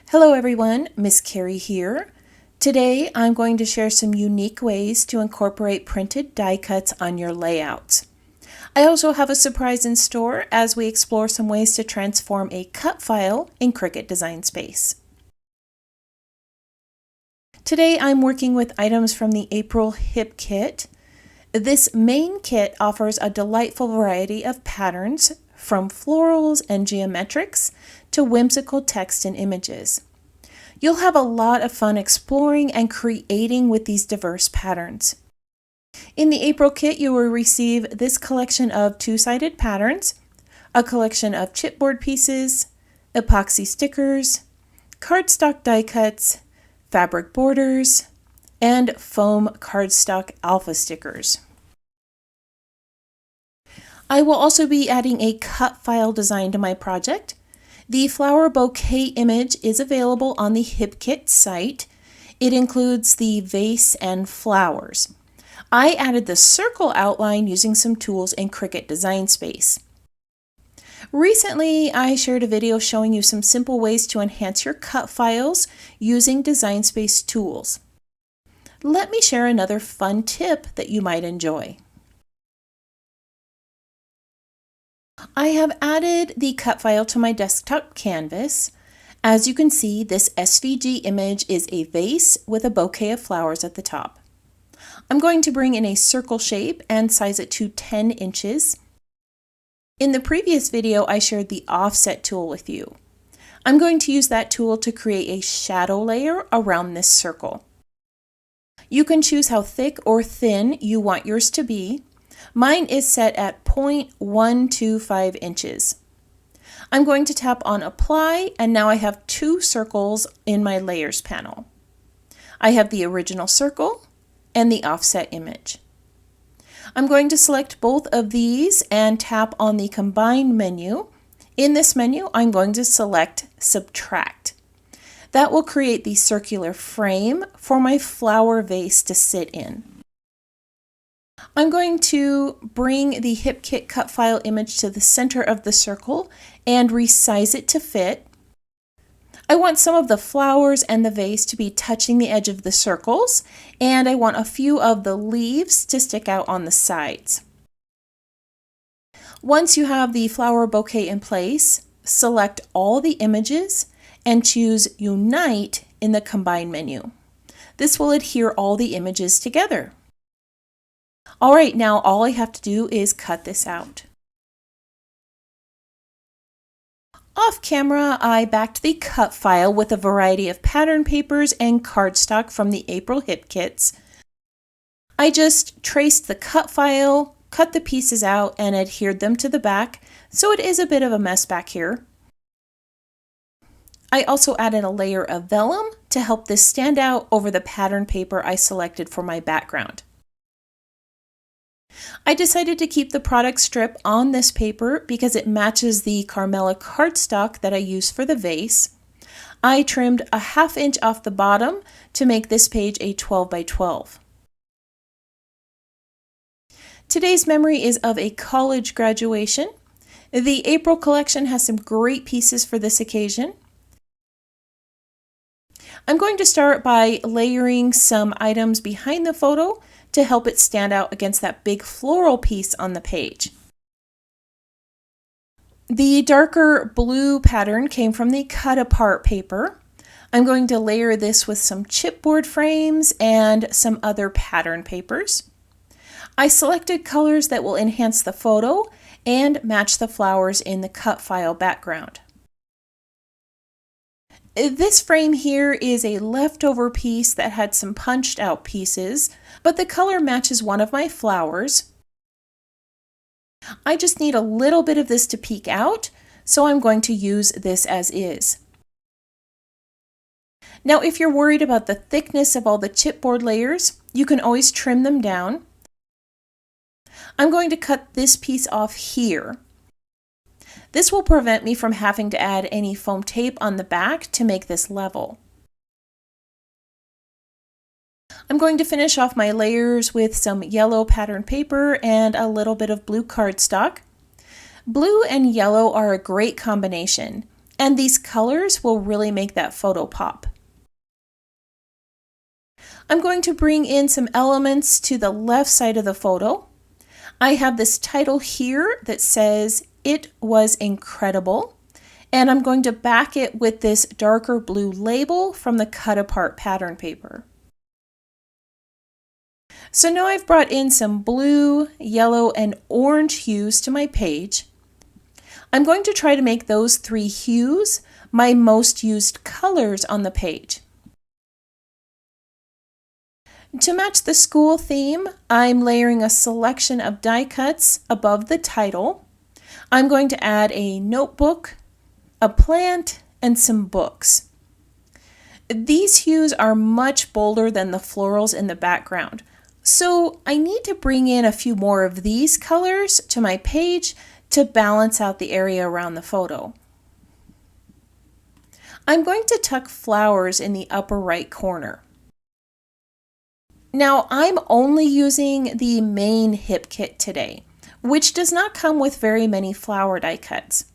Hello everyone, Miss Carrie here. Today I'm going to share some unique ways to incorporate printed die cuts on your layouts. I also have a surprise in store as we explore some ways to transform a cut file in Cricut Design Space. Today I'm working with items from the April Hip Kit. This main kit offers a delightful variety of patterns from florals and geometrics to whimsical text and images. You'll have a lot of fun exploring and creating with these diverse patterns. In the April kit, you will receive this collection of two-sided patterns, a collection of chipboard pieces, epoxy stickers, cardstock die cuts, fabric borders, and foam cardstock alpha stickers. I will also be adding a cut file design to my project. The flower bouquet image is available on the HipKit site. It includes the vase and flowers. I added the circle outline using some tools in Cricut Design Space. Recently, I shared a video showing you some simple ways to enhance your cut files using Design Space tools. Let me share another fun tip that you might enjoy. I have added the cut file to my desktop canvas. As you can see, this SVG image is a vase with a bouquet of flowers at the top. I'm going to bring in a circle shape and size it to 10 inches. In the previous video, I shared the offset tool with you. I'm going to use that tool to create a shadow layer around this circle. You can choose how thick or thin you want yours to be. Mine is set at 0.125 inches. I'm going to tap on Apply, and now I have two circles in my Layers panel. I have the original circle and the offset image. I'm going to select both of these and tap on the Combine menu. In this menu, I'm going to select Subtract. That will create the circular frame for my flower vase to sit in. I'm going to bring the HipKit cut file image to the center of the circle and resize it to fit. I want some of the flowers and the vase to be touching the edge of the circles, and I want a few of the leaves to stick out on the sides. Once you have the flower bouquet in place, select all the images and choose Unite in the Combine menu. This will adhere all the images together. All right, now all I have to do is cut this out. Off camera, I backed the cut file with a variety of pattern papers and cardstock from the April Hip Kits. I just traced the cut file, cut the pieces out, and adhered them to the back, so it is a bit of a mess back here. I also added a layer of vellum to help this stand out over the pattern paper I selected for my background. I decided to keep the product strip on this paper because it matches the Carmela cardstock that I use for the vase. I trimmed a ½ inch off the bottom to make this page a 12 by 12. Today's memory is of a college graduation. The April collection has some great pieces for this occasion. I'm going to start by layering some items behind the photo to help it stand out against that big floral piece on the page. The darker blue pattern came from the cut apart paper. I'm going to layer this with some chipboard frames and some other pattern papers. I selected colors that will enhance the photo and match the flowers in the cut file background. This frame here is a leftover piece that had some punched out pieces, but the color matches one of my flowers. I just need a little bit of this to peek out, so I'm going to use this as is. Now, if you're worried about the thickness of all the chipboard layers, you can always trim them down. I'm going to cut this piece off here. This will prevent me from having to add any foam tape on the back to make this level. I'm going to finish off my layers with some yellow pattern paper and a little bit of blue cardstock. Blue and yellow are a great combination. and these colors will really make that photo pop. I'm going to bring in some elements to the left side of the photo. I have this title here that says, "It was incredible." And I'm going to back it with this darker blue label from the cut apart pattern paper. So now I've brought in some blue, yellow, and orange hues to my page. I'm going to try to make those three hues my most used colors on the page. To match the school theme, I'm layering a selection of die cuts above the title. I'm going to add a notebook, a plant, and some books. These hues are much bolder than the florals in the background, so I need to bring in a few more of these colors to my page to balance out the area around the photo. I'm going to tuck flowers in the upper right corner. Now I'm only using the main hip kit today, which does not come with very many flower die cuts.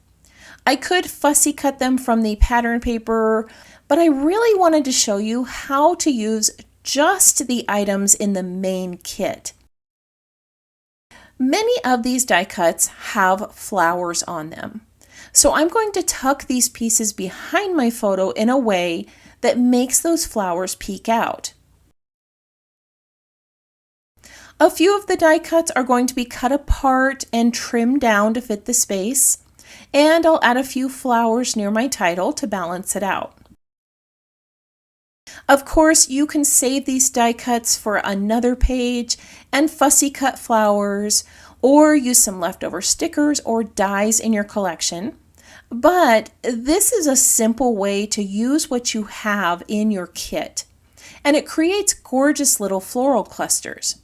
I could fussy cut them from the pattern paper, but I really wanted to show you how to use just the items in the main kit. Many of these die cuts have flowers on them, so I'm going to tuck these pieces behind my photo in a way that makes those flowers peek out. A few of the die cuts are going to be cut apart and trimmed down to fit the space, and I'll add a few flowers near my title to balance it out. Of course, you can save these die cuts for another page and fussy cut flowers, or use some leftover stickers or dies in your collection. But this is a simple way to use what you have in your kit, and it creates gorgeous little floral clusters.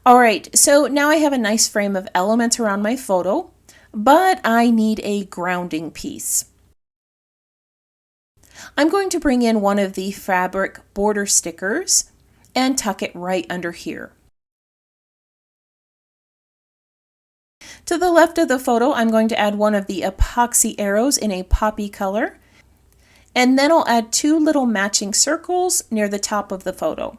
All right, so now I have a nice frame of elements around my photo, but I need a grounding piece. I'm going to bring in one of the fabric border stickers and tuck it right under here. To the left of the photo, I'm going to add one of the epoxy arrows in a poppy color, and then I'll add two little matching circles near the top of the photo.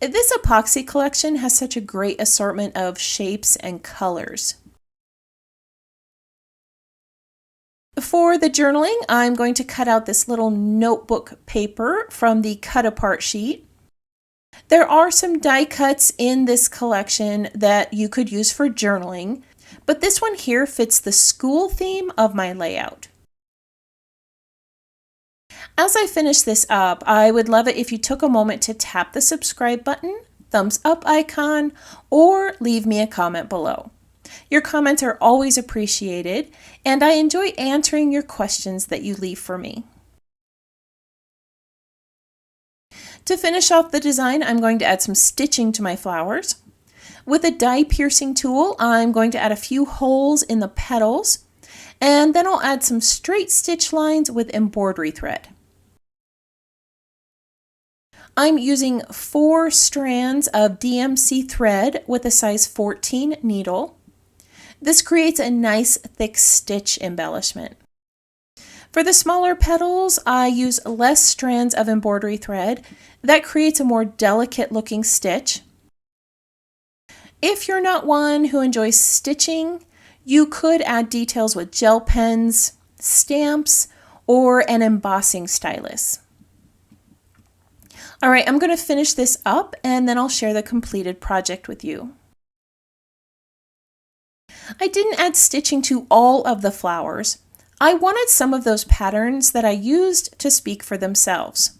This epoxy collection has such a great assortment of shapes and colors. For the journaling, I'm going to cut out this little notebook paper from the cut apart sheet. There are some die cuts in this collection that you could use for journaling, but this one here fits the school theme of my layout. As I finish this up, I would love it if you took a moment to tap the subscribe button, thumbs up icon, or leave me a comment below. Your comments are always appreciated, and I enjoy answering your questions that you leave for me. To finish off the design, I'm going to add some stitching to my flowers. With a die piercing tool, I'm going to add a few holes in the petals, and then I'll add some straight stitch lines with embroidery thread. I'm using 4 strands of DMC thread with a size 14 needle. This creates a nice thick stitch embellishment. For the smaller petals, I use less strands of embroidery thread. That creates a more delicate looking stitch. If you're not one who enjoys stitching, you could add details with gel pens, stamps, or an embossing stylus. All right, I'm going to finish this up and then I'll share the completed project with you. I didn't add stitching to all of the flowers. I wanted some of those patterns that I used to speak for themselves.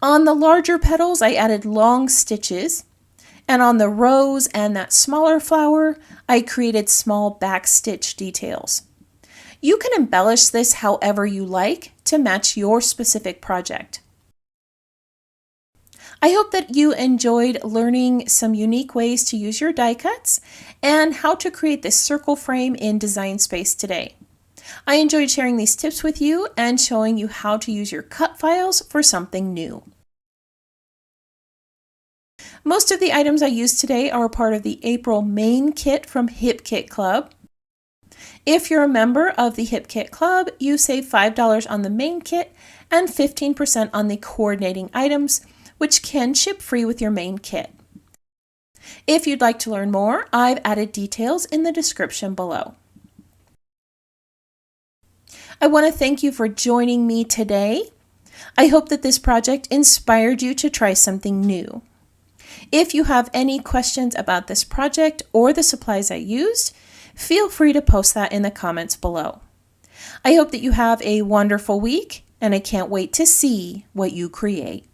On the larger petals, I added long stitches, and on the rose and that smaller flower, I created small back stitch details. You can embellish this however you like to match your specific project. I hope that you enjoyed learning some unique ways to use your die cuts and how to create this circle frame in Design Space today. I enjoyed sharing these tips with you and showing you how to use your cut files for something new. Most of the items I used today are a part of the April main kit from Hip Kit Club. If you're a member of the Hip Kit Club, you save $5 on the main kit and 15% on the coordinating items, which can ship free with your main kit. If you'd like to learn more, I've added details in the description below. I want to thank you for joining me today. I hope that this project inspired you to try something new. If you have any questions about this project or the supplies I used, feel free to post that in the comments below. I hope that you have a wonderful week, and I can't wait to see what you create.